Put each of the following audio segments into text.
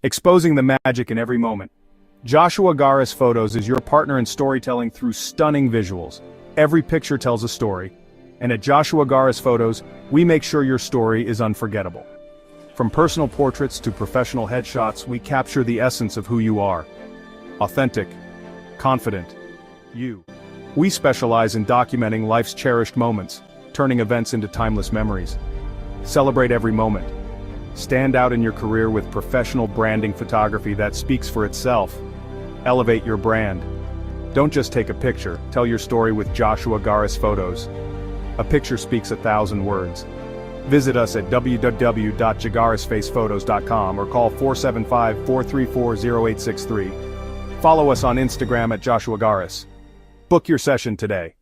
exposing the magic in every moment. Joshua Garis Photos is your partner in storytelling through stunning visuals. Every picture tells a story, and at Joshua Garis Photos, we make sure your story is unforgettable. From personal portraits to professional headshots, we capture the essence of who you are. Authentic, confident, you. We specialize in documenting life's cherished moments, turning events into timeless memories. Celebrate every moment. Stand out in your career with professional branding photography that speaks for itself. Elevate your brand. Don't just take a picture, tell your story with Joshua Garis Photos. A picture speaks 1,000 words. Visit us at www.jagarisfacephotos.com or call 475-434-0863. Follow us on Instagram at Joshua Garis. Book your session today.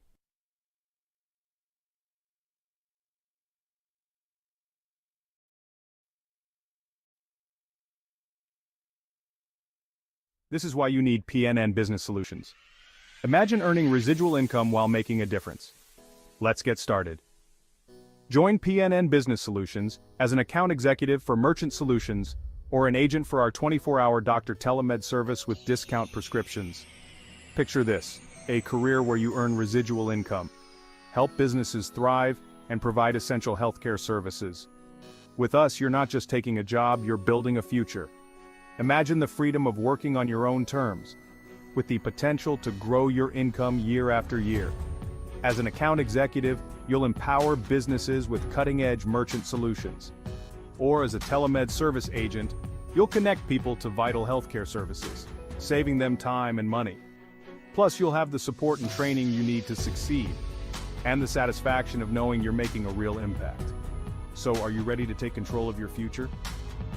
This is why you need PNN Business Solutions. Imagine earning residual income while making a difference. Let's get started. Join PNN Business Solutions as an account executive for Merchant Solutions or an agent for our 24-hour doctor telemed service with discount prescriptions. Picture this, a career where you earn residual income, help businesses thrive, and provide essential healthcare services. With us, you're not just taking a job, you're building a future. Imagine the freedom of working on your own terms, with the potential to grow your income year after year. As an account executive, you'll empower businesses with cutting-edge merchant solutions. Or as a telemed service agent, you'll connect people to vital healthcare services, saving them time and money. Plus, you'll have the support and training you need to succeed, and the satisfaction of knowing you're making a real impact. So, are you ready to take control of your future?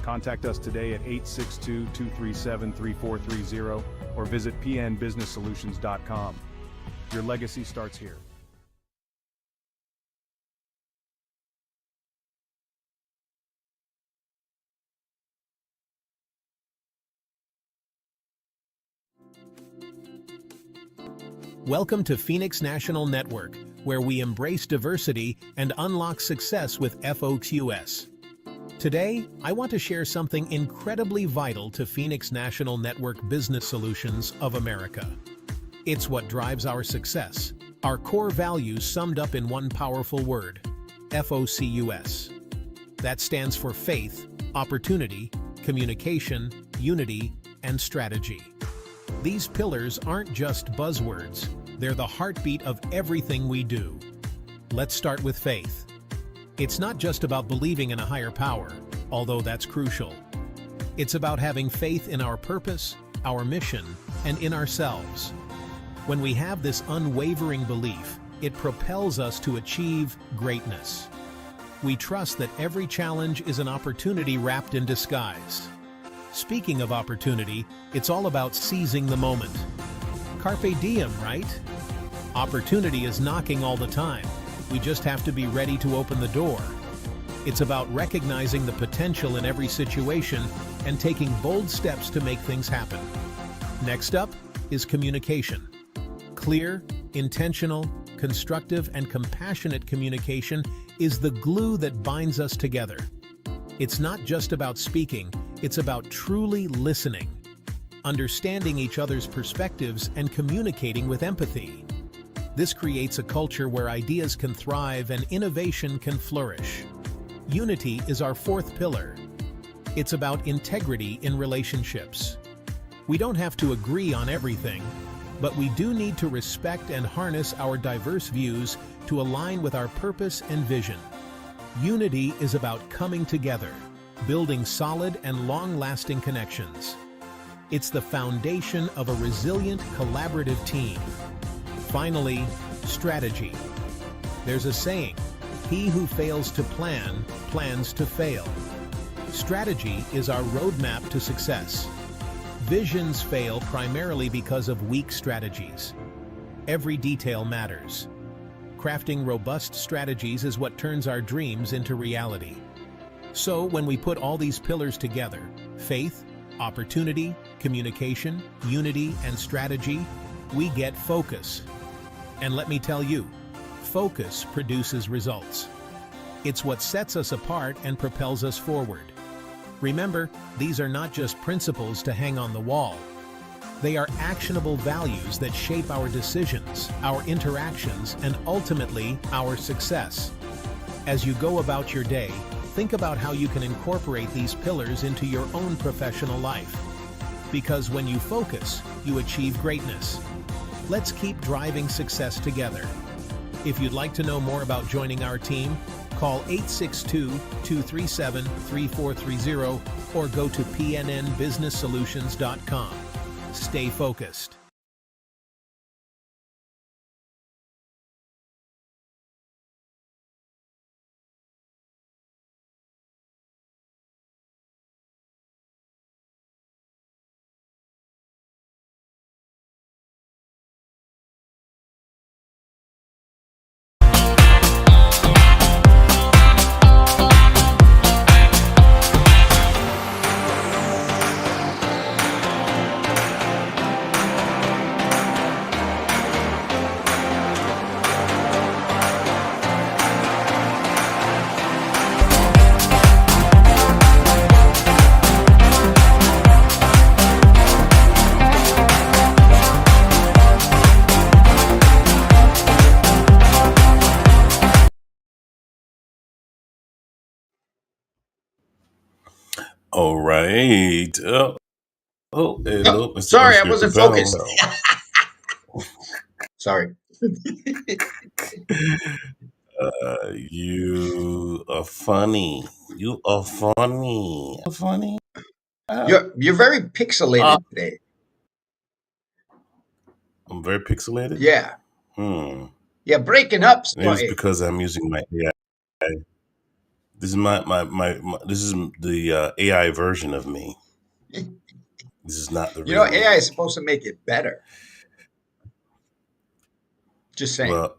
Contact us today at 862-237-3430 or visit pnbusinesssolutions.com. Your legacy starts here. Welcome to Phoenix National Network, where we embrace diversity and unlock success with FOQS. Today, I want to share something incredibly vital to Phoenix National Network Business Solutions of America. It's what drives our success, our core values summed up in one powerful word, FOCUS. That stands for faith, opportunity, communication, unity, and strategy. These pillars aren't just buzzwords, they're the heartbeat of everything we do. Let's start with faith. It's not just about believing in a higher power, although that's crucial. It's about having faith in our purpose, our mission, and in ourselves. When we have this unwavering belief, it propels us to achieve greatness. We trust that every challenge is an opportunity wrapped in disguise. Speaking of opportunity, it's all about seizing the moment. Carpe diem, right? Opportunity is knocking all the time. We just have to be ready to open the door. It's about recognizing the potential in every situation and taking bold steps to make things happen. Next up is communication. Clear, intentional, constructive, and compassionate communication is the glue that binds us together. It's not just about speaking, it's about truly listening, understanding each other's perspectives, and communicating with empathy. This creates a culture where ideas can thrive and innovation can flourish. Unity is our fourth pillar. It's about integrity in relationships. We don't have to agree on everything, but we do need to respect and harness our diverse views to align with our purpose and vision. Unity is about coming together, building solid and long-lasting connections. It's the foundation of a resilient, collaborative team. Finally, strategy. There's a saying, he who fails to plan, plans to fail. Strategy is our roadmap to success. Visions fail primarily because of weak strategies. Every detail matters. Crafting robust strategies is what turns our dreams into reality. So, when we put all these pillars together, faith, opportunity, communication, unity, and strategy, we get focus. And let me tell you, focus produces results. It's what sets us apart and propels us forward. Remember, these are not just principles to hang on the wall. They are actionable values that shape our decisions, our interactions, and ultimately our success. As you go about your day, think about how you can incorporate these pillars into your own professional life. Because when you focus, you achieve greatness. Let's keep driving success together. If you'd like to know more about joining our team, call 862-237-3430 or go to pnnbusinesssolutions.com. Stay focused. All right. Hello, Oh, sorry, I Mr. wasn't Capel. focused. Sorry. You are funny. You are funny. Funny. Uh, You're very uh, pixelated today. I'm very pixelated. Yeah. Hmm. Yeah, breaking up Maybe it's started. because I'm using my AI. This is my this is the AI version of me. This is not the real AI me. is supposed to make it better. Just saying. Well,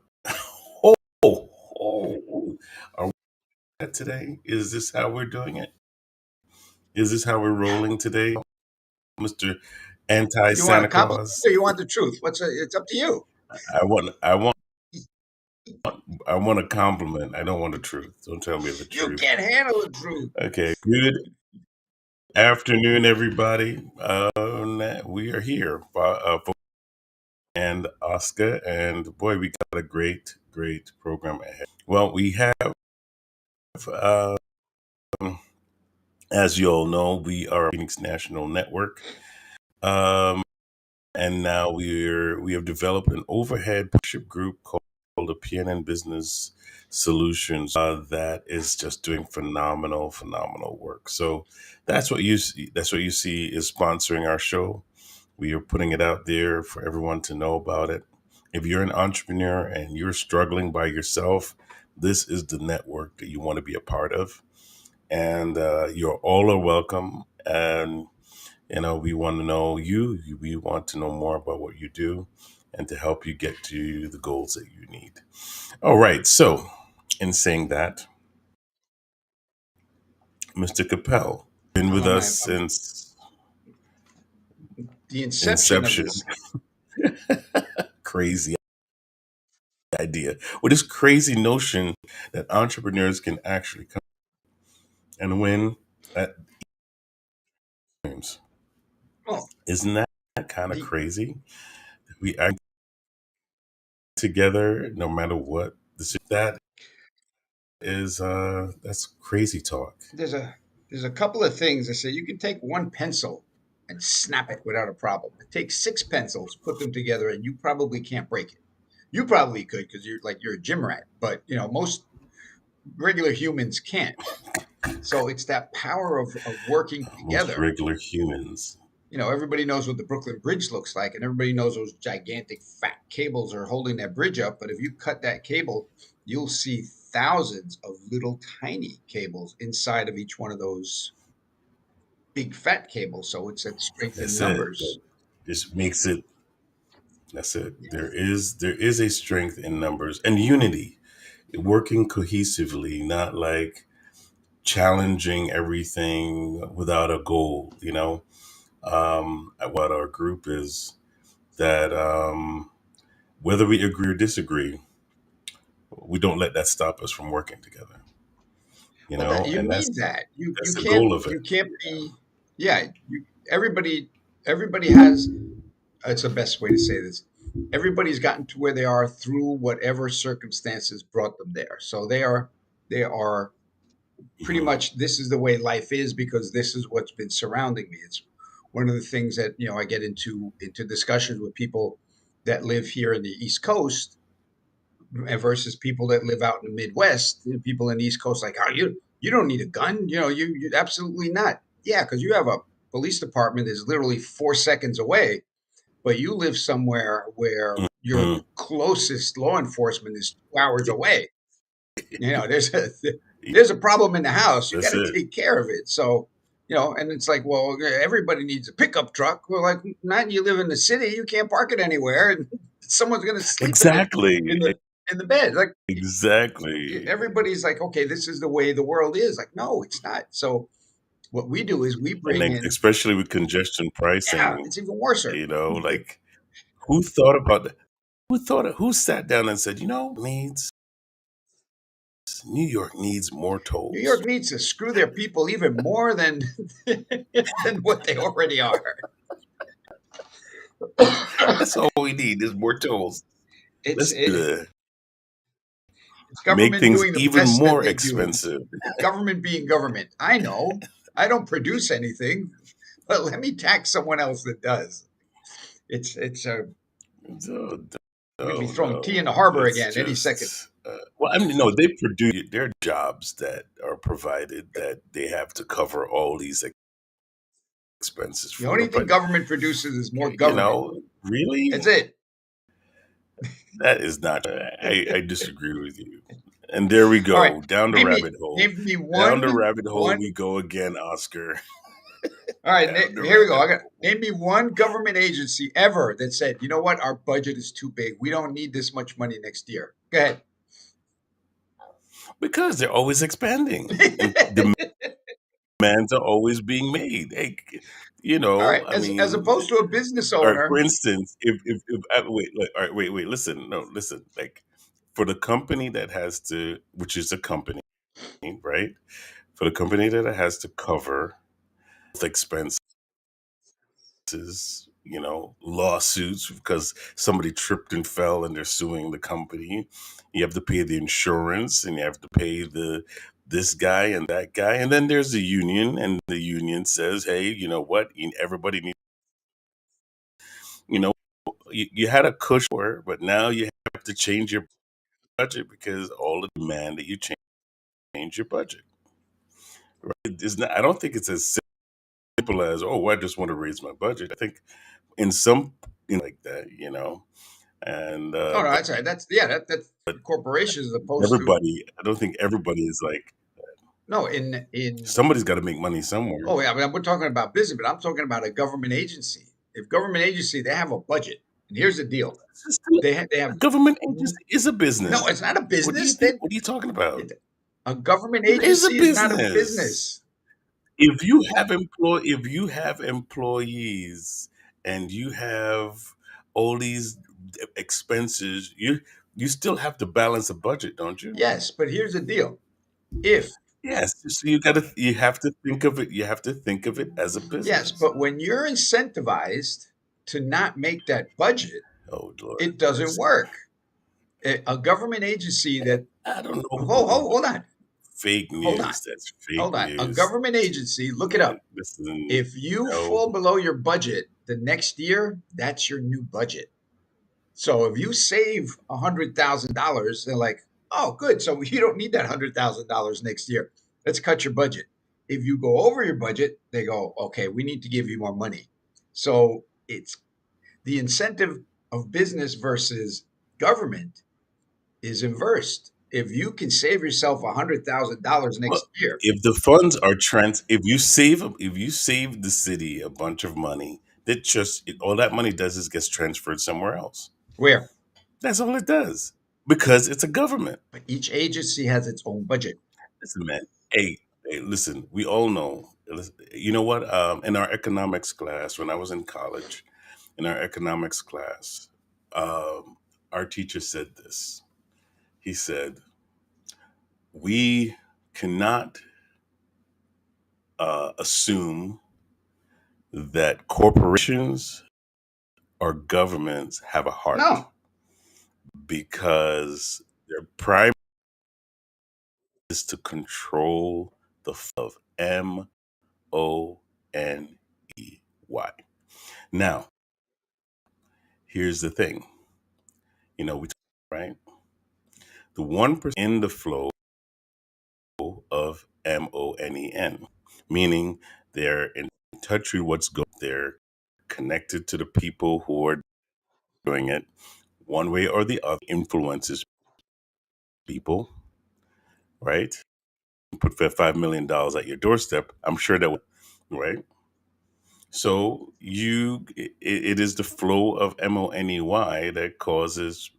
oh, oh. Are we at today? Is this how we're doing it? Is this how we're rolling today, Mr. Anti You want a Santa compliment Claus? or you want the truth? It's up to you. I want I want a compliment. I don't want the truth. Don't tell me the You truth. can't handle the truth. Okay. Good afternoon, everybody. We are here, and Oscar, and boy, we got a great program ahead. Well, we have, uh, as you all know, we are Phoenix National Network. Um, and now we have developed an overhead partnership group called the PNN Business Solutions that is just doing phenomenal work. So that's what you see is sponsoring our show. We are putting it out there for everyone to know about it. If you're an entrepreneur and you're struggling by yourself, this is the network that you want to be a part of, and you're all are welcome. And we want to know you. We want to know more about what you do and to help you get to the goals that you need. All right. So, in saying that, Mr. Capel, been I'm with on us I'm since the inception of inception. this. Crazy idea. With this crazy notion that entrepreneurs can actually come and win at games. Well, Isn't that kind of the crazy? We act together no matter what. That is that's crazy talk. there's a there's a couple of things that say you can take one pencil and snap it without a problem. Take six pencils, put them together, and you probably can't break it. You probably could because you're a gym rat, but most regular humans can't. So it's that power of working Most together. regular humans. Everybody knows what the Brooklyn Bridge looks like, and everybody knows those gigantic fat cables are holding that bridge up. But if you cut that cable, you'll see thousands of little tiny cables inside of each one of those big fat cables. So it's that strength in That's it. numbers. Just makes it. That's it. There is a strength in numbers and unity, working cohesively, not like challenging everything without a goal. What our group is that whether we agree or disagree, we don't let that stop us from working together. you Well, that know, you and need that. that's the goal of it. You can't be. Yeah, everybody everybody has. It's the best way to say this. Everybody's gotten to where they are through whatever circumstances brought them there. So they are pretty Hmm. much, this is the way life is because this is what's been surrounding me. It's one of the things that I get into discussions with people that live here in the East Coast versus people that live out in the Midwest. People in the East Coast like, oh, you don't need a gun. You absolutely not. Yeah, because you have a police department that's literally 4 seconds away, but you live somewhere where your Hmm. closest law enforcement is 2 hours away. There's a problem in the house. You got That's to it. take care of it. So, and it's like, well, everybody needs a pickup truck. Well, like, not you live in the city, you can't park it anywhere, and someone's going to sleep in the Exactly. in the in the bed. Like Exactly. everybody's like, okay, this is the way the world is. Like, no, it's not. So what we do is we And bring then in, especially with congestion yeah, pricing, it's even worse. like who thought about that? Who sat down and said, New York needs more New tolls. York needs to screw their people even more than than what they already are. That's all we need is more tolls. It's Let's do it, the it's make government things doing the even best that more they do. expensive. Government being government. I know. I don't produce anything, but let me tax someone else that does. It's No, We're gonna be no, throwing tea in no. the harbor It's again any second. just well, I mean, no, they produce their jobs that are provided that they have to cover all these expenses The for. only thing But government produces is more government. really, That's it. that is not. I disagree with you. And there we All right. go down the Name me rabbit hole. name me Down the one rabbit hole one. we go again, Oscar. All right, Down the here we go. rabbit I got hole. name me one government agency ever that said, you know what, our budget is too big. We don't need this much money next year. Go ahead. Because they're always expanding and demands are always being made. Hey, All right. I As mean, opposed to a business or for owner. instance, if wait, like, all right, wait, listen, no, listen, like for the company that has to, which is a company, right? For the company that has to cover expenses, lawsuits because somebody tripped and fell and they're suing the company. You have to pay the insurance and you have to pay the this guy and that guy. And then there's the union, and the union says, hey, you know what? Everybody needs, you know, you had a cushion, but now you have to change your budget because all the demand that you change your budget. Right? It's not, I don't think it's as simple as, oh, I just want to raise my budget. I think in some like that, and Oh no, that's right. That's yeah, that's corporations as opposed to I don't think everybody is like, no, in somebody's got to make money somewhere. oh yeah, I mean, we're talking about business, but I'm talking about a government agency. If government agency, they have a budget. And here's the deal. They have A government agency is a no, business. it's not a What do you business. think? What are you talking about? It, a government It is a agency is not a business. business. If you have employees and you have all these expenses, you still have to balance a budget, don't you? Yes, but here's the deal. If Yes. So you have to think of it. You have to think of it as a Yes, business. but when you're incentivized to not make that budget, Oh Lord, it doesn't that's work. A government agency that I don't know. hold on, Fake hold on, news. That's fake hold on. A news. government agency, look it up. Listen, If you no. fall below your budget the next year, that's your new budget. So if you save $100,000, they're like, oh, good. So you don't need that $100,000 next year. Let's cut your budget. If you go over your budget, they go, okay, we need to give you more money. So it's the incentive of business versus government is inversed. If you can save yourself $100,000 Well, next year, if the funds are if you save the city a bunch of money, all that money does is gets transferred somewhere else. where? That's all it does because it's a government. But each agency has its own budget. Listen, man. Hey, listen. We all know. You know what? In our economics class, when I was in college, in our economics class, um, our teacher said this. He said, "We cannot assume that corporations or governments have a heart, No. because their prime is to control the flow of MONEY. Now, here's the thing. We right, the 1% in the flow of MONEN, meaning they're in touch with what's going. They're connected to the people who are doing it one way or the other. Influences people, right? Put $5 million at your doorstep. I'm sure that would, right? So it is the flow of MONEY that causes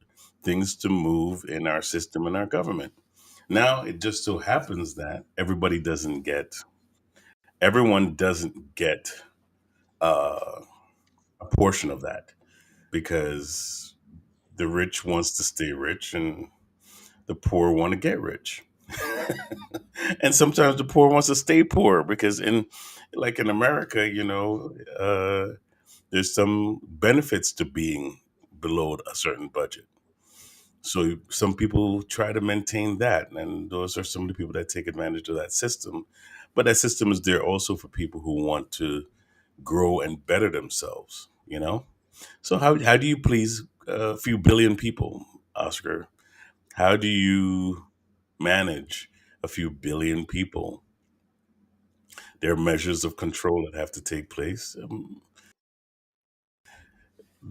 things to move in our system and our government. Now, it just so happens that everyone doesn't get uh, a portion of that, because the rich wants to stay rich and the poor want to get rich. And sometimes the poor wants to stay poor, because in America, there's some benefits to being below a certain budget. So some people try to maintain that, and those are some of the people that take advantage of that system. But that system is there also for people who want to grow and better themselves. So how do you please a few billion people, Oscar? How do you manage a few billion people? There are measures of control that have to take place,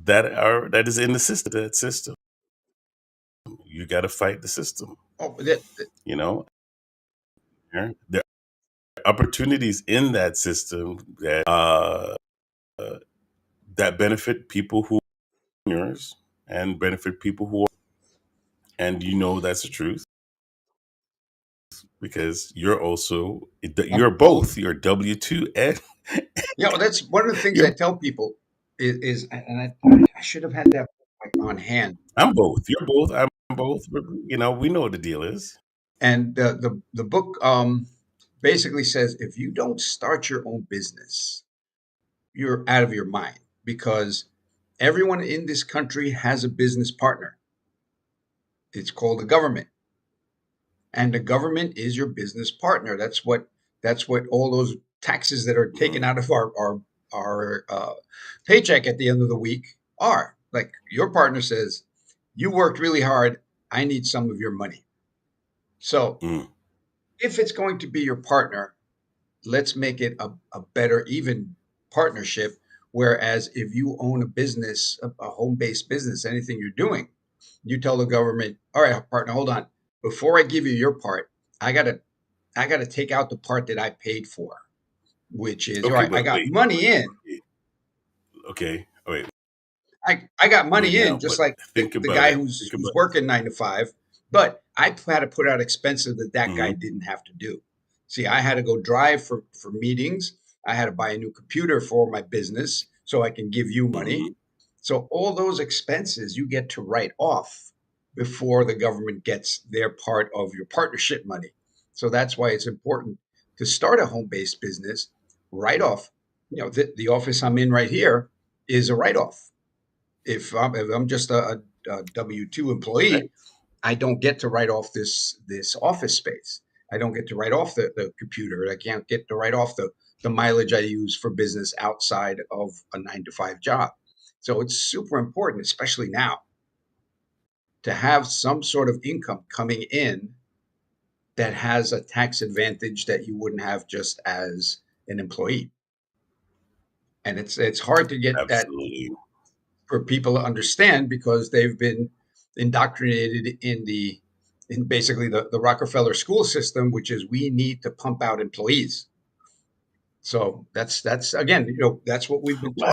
that is in the system. That system, you got to fight the system. Oh, You know, there are opportunities in that system that benefit people who are yours and benefit people who are, and that's the truth, because you're I'm both. both. You're W-2 and Yeah, well, that's one of the things I you're tell people and I should have had that like on hand. I'm both. You're both. I'm both. But, we know what the deal is. And the book basically says if you don't start your own business, you're out of your mind because everyone in this country has a business partner. It's called the government, and the government is your business partner. That's what all those taxes that are taken Mm, out of our paycheck at the end of the week are. Like your partner says, you worked really hard. I need some of your money. So mm. if it's going to be your partner, let's make it a better, even partnership. Whereas if you own a business, a home based business, anything you're doing, you tell the government, all right, partner, hold on. Before I give you your part, I gotta I gotta take out the part that I paid for, which is all Okay, right, I but got wait. money in. Okay, wait, I got wait money now. in, just But like think the about guy it. who's Think who's about. working 9 to 5, but I had to put out expenses that guy Mm-hmm, didn't have to do. See, I had to go drive for meetings. I had to buy a new computer for my business so I can give you money. mm-hmm. So all those expenses you get to write off before the government gets their part of your partnership money. So that's why it's important to start a home-based business. Write off. The office I'm in right here is a write-off. If I'm just a W-2 Right. employee, I don't get to write off this office space. I don't get to write off the computer. I can't get to write off the mileage I use for business outside of a 9 to 5 job. So it's super important, especially now, to have some sort of income coming in that has a tax advantage that you wouldn't have just as an employee. And it's hard to get that Absolutely. for people to understand because they've been indoctrinated in basically the Rockefeller school system, which is we need to pump out employees. So that's again, that's what we've been Well,